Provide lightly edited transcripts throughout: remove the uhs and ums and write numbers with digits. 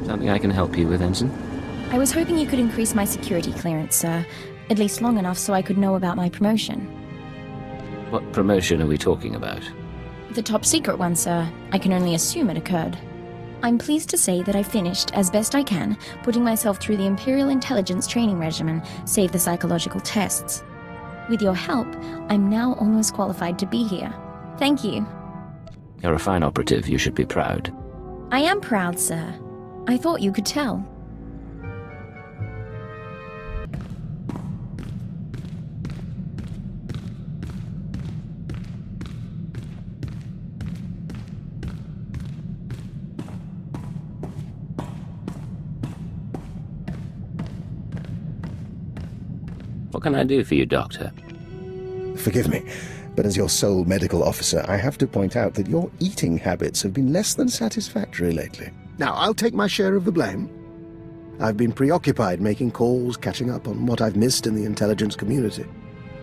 Something I can help you with, Ensign? I was hoping you could increase my security clearance, sir. At least long enough so I could know about my promotion. What promotion are we talking about? The top secret one, sir. I can only assume it occurred. I'm pleased to say that I finished, as best I can, putting myself through the Imperial intelligence training regimen, save the psychological tests. With your help, I'm now almost qualified to be here. Thank you. You're a fine operative. You should be proud. I am proud, sir. I thought you could tell. What can I do for you, Doctor? Forgive me, but as your sole medical officer, I have to point out that your eating habits have been less than satisfactory lately. Now, I'll take my share of the blame. I've been preoccupied making calls, catching up on what I've missed in the intelligence community.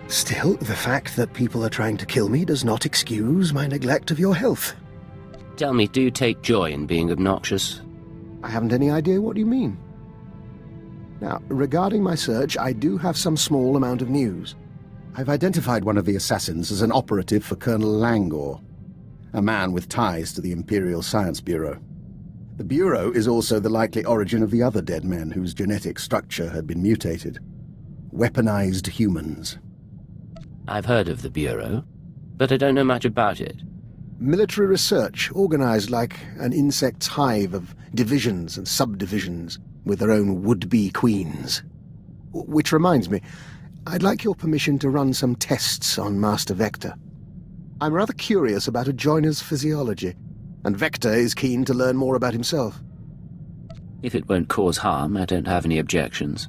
Still, the fact that people are trying to kill me does not excuse my neglect of your health. Tell me, do you take joy in being obnoxious? I haven't any idea what you mean. Now, regarding my search, I do have some small amount of news. I've identified one of the assassins as an operative for Colonel Langor, a man with ties to the Imperial Science Bureau. The Bureau is also the likely origin of the other dead men whose genetic structure had been mutated. Weaponized humans. I've heard of the Bureau, but I don't know much about it. Military research, organized like an insect's hive of divisions and subdivisions with their own would-be queens. Which reminds me, I'd like your permission to run some tests on Master Vector. I'm rather curious about a joiner's physiology, and Vector is keen to learn more about himself. If it won't cause harm, I don't have any objections.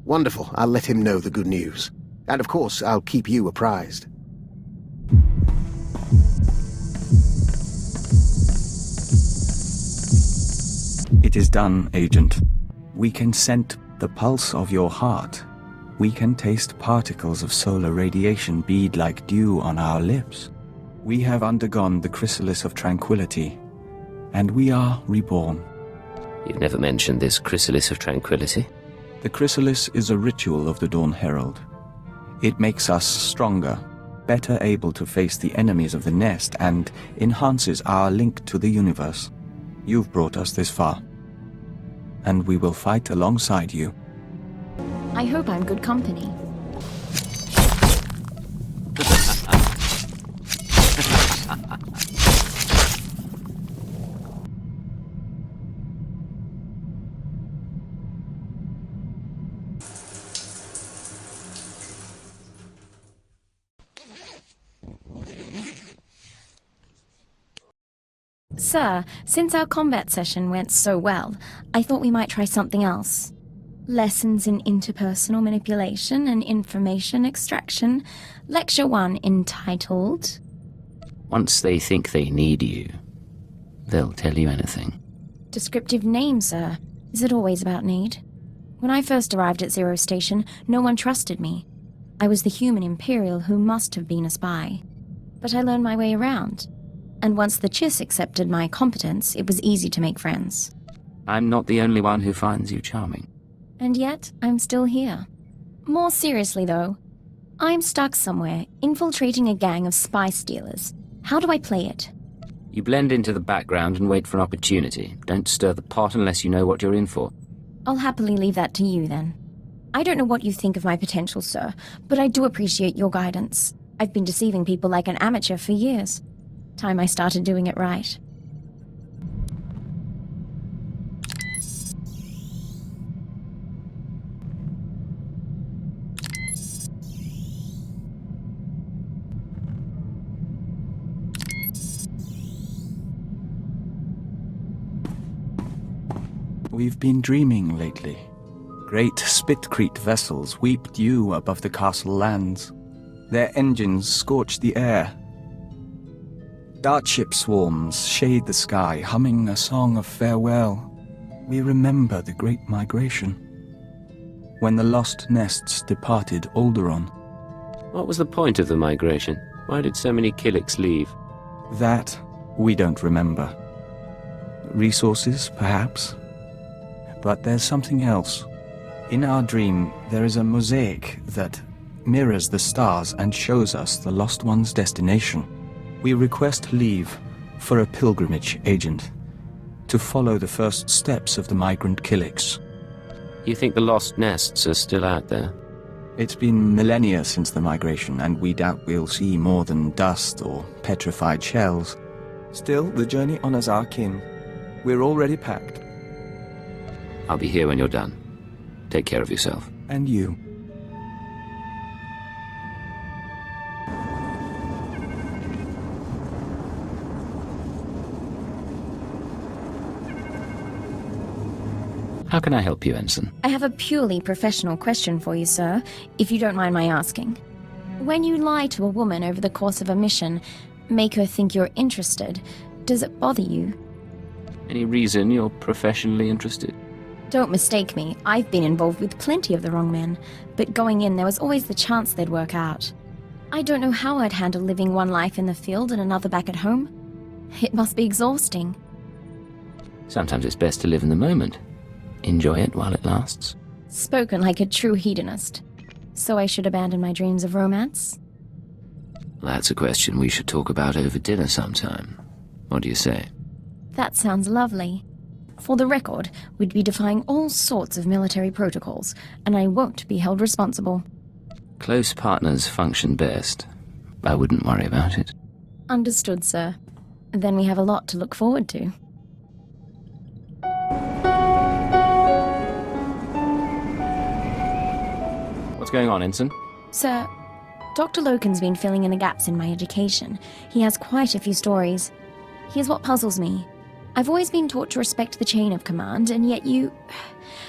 Wonderful. I'll let him know the good news. And of course, I'll keep you apprised. It is done, Agent. We can scent the pulse of your heart. We can taste particles of solar radiation bead like dew on our lips. We have undergone the chrysalis of tranquility, and we are reborn. You've never mentioned this chrysalis of tranquility? The chrysalis is a ritual of the Dawn Herald. It makes us stronger, better able to face the enemies of the nest, and enhances our link to the universe. You've brought us this far, and we will fight alongside you. I hope I'm good company. Sir, since our combat session went so well, I thought we might try something else. Lessons in interpersonal manipulation and information extraction. Lecture 1 entitled... Once they think they need you, they'll tell you anything. Descriptive name, sir. Is it always about need? When I first arrived at Zero Station, no one trusted me. I was the human Imperial who must have been a spy. But I learned my way around. And once the Chiss accepted my competence, it was easy to make friends. I'm not the only one who finds you charming. And yet, I'm still here. More seriously, though, I'm stuck somewhere, infiltrating a gang of spy stealers. How do I play it? You blend into the background and wait for an opportunity. Don't stir the pot unless you know what you're in for. I'll happily leave that to you, then. I don't know what you think of my potential, sir, but I do appreciate your guidance. I've been deceiving people like an amateur for years. Time I started doing it right. We've been dreaming lately. Great spitcrete vessels weep dew above the castle lands. Their engines scorch the air. Dartship swarms shade the sky, humming a song of farewell. We remember the great migration, when the lost nests departed Alderaan. What was the point of the migration? Why did so many Killiks leave? That we don't remember. Resources, perhaps? But there's something else. In our dream, there is a mosaic that mirrors the stars and shows us the lost one's destination. We request leave for a pilgrimage, Agent, to follow the first steps of the migrant Killiks. You think the lost nests are still out there? It's been millennia since the migration, and we doubt we'll see more than dust or petrified shells. Still, the journey honors our kin. We're already packed. I'll be here when you're done. Take care of yourself. And you. How can I help you, Ensign? I have a purely professional question for you, sir, if you don't mind my asking. When you lie to a woman over the course of a mission, make her think you're interested, does it bother you? Any reason you're professionally interested? Don't mistake me, I've been involved with plenty of the wrong men, but going in there was always the chance they'd work out. I don't know how I'd handle living one life in the field and another back at home. It must be exhausting. Sometimes it's best to live in the moment. Enjoy it while it lasts. Spoken like a true hedonist. So I should abandon my dreams of romance? That's a question we should talk about over dinner sometime. What do you say? That sounds lovely. For the record, we'd be defying all sorts of military protocols, and I won't be held responsible. Close partners function best. I wouldn't worry about it. Understood, sir. Then we have a lot to look forward to. What's going on, Ensign? Sir, Dr. Lokin's been filling in the gaps in my education. He has quite a few stories. Here's what puzzles me. I've always been taught to respect the chain of command, and yet you...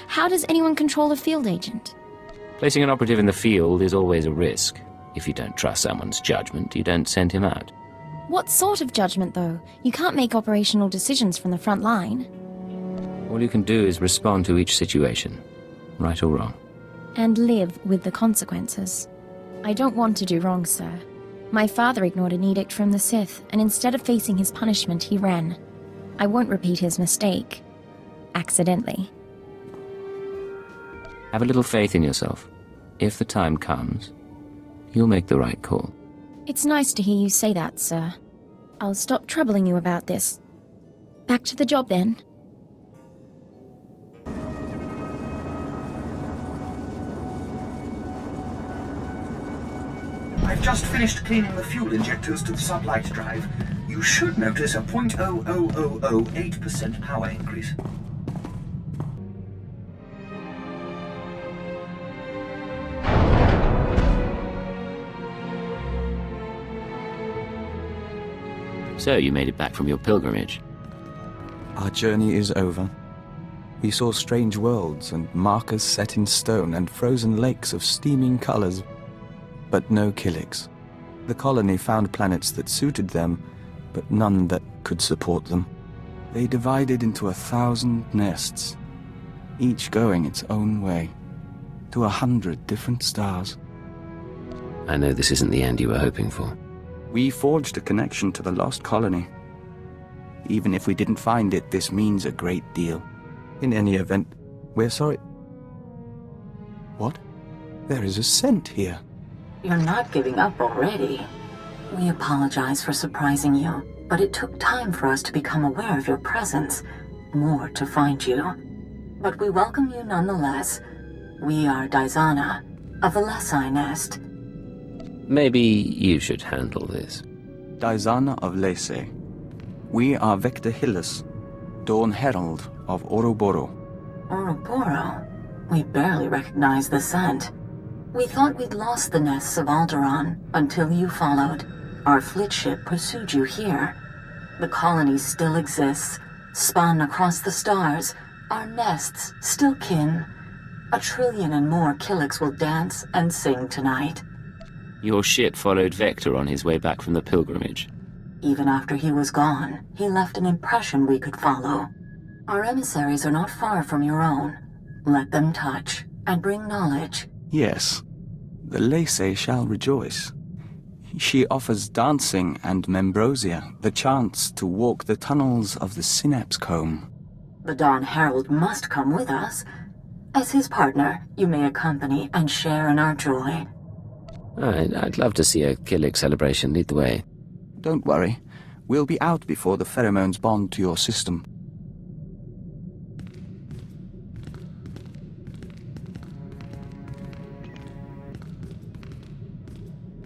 How does anyone control a field agent? Placing an operative in the field is always a risk. If you don't trust someone's judgment, you don't send him out. What sort of judgment, though? You can't make operational decisions from the front line. All you can do is respond to each situation, right or wrong. And live with the consequences. I don't want to do wrong, sir. My father ignored an edict from the Sith, and instead of facing his punishment, he ran. I won't repeat his mistake. Accidentally. Have a little faith in yourself. If the time comes, you'll make the right call. It's nice to hear you say that, sir. I'll stop troubling you about this. Back to the job, then. I've just finished cleaning the fuel injectors to the sublight drive. You should notice a 0.00008% power increase. So you made it back from your pilgrimage. Our journey is over. We saw strange worlds and markers set in stone and frozen lakes of steaming colors, but no Killiks. The colony found planets that suited them, but none that could support them. They divided into 1,000 nests, each going its own way, to 100 different stars. I know this isn't the end you were hoping for. We forged a connection to the lost colony. Even if we didn't find it, this means a great deal. In any event, we're sorry. What? There is a scent here. You're not giving up already. We apologize for surprising you, but it took time for us to become aware of your presence, more to find you. But we welcome you nonetheless. We are Daizana, of the Lesai Nest. Maybe you should handle this. Daizana of Lese. We are Vector Hillis, Dawn Herald of Oroboro. Oroboro? We barely recognize the scent. We thought we'd lost the nests of Alderaan until you followed. Our fleet ship pursued you here. The colony still exists, spun across the stars, Our nests, still kin. 1 trillion and more Killiks will dance and sing tonight. Your ship followed Vector on his way back from the pilgrimage. Even after he was gone, he left an impression we could follow. Our emissaries are not far from your own. Let them touch and bring knowledge. Yes, the Lacey shall rejoice. She offers dancing and Membrosia the chance to walk the tunnels of the Synapse Comb. The Dawn Herald must come with us. As his partner, you may accompany and share in our joy. I'd love to see a Killik celebration lead the way. Don't worry, we'll be out before the pheromones bond to your system.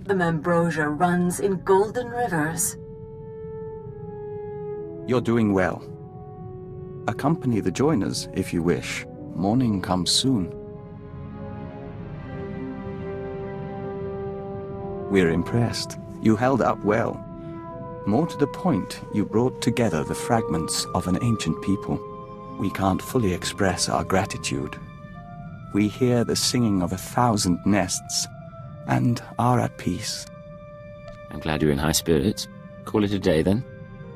The Membrosia runs in golden rivers. You're doing well. Accompany the joiners if you wish. Morning comes soon. We're impressed. You held up well. More to the point, you brought together the fragments of an ancient people. We can't fully express our gratitude. We hear the singing of 1,000 nests, and are at peace. I'm glad you're in high spirits. Call it a day, then.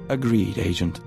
Agreed, Agent.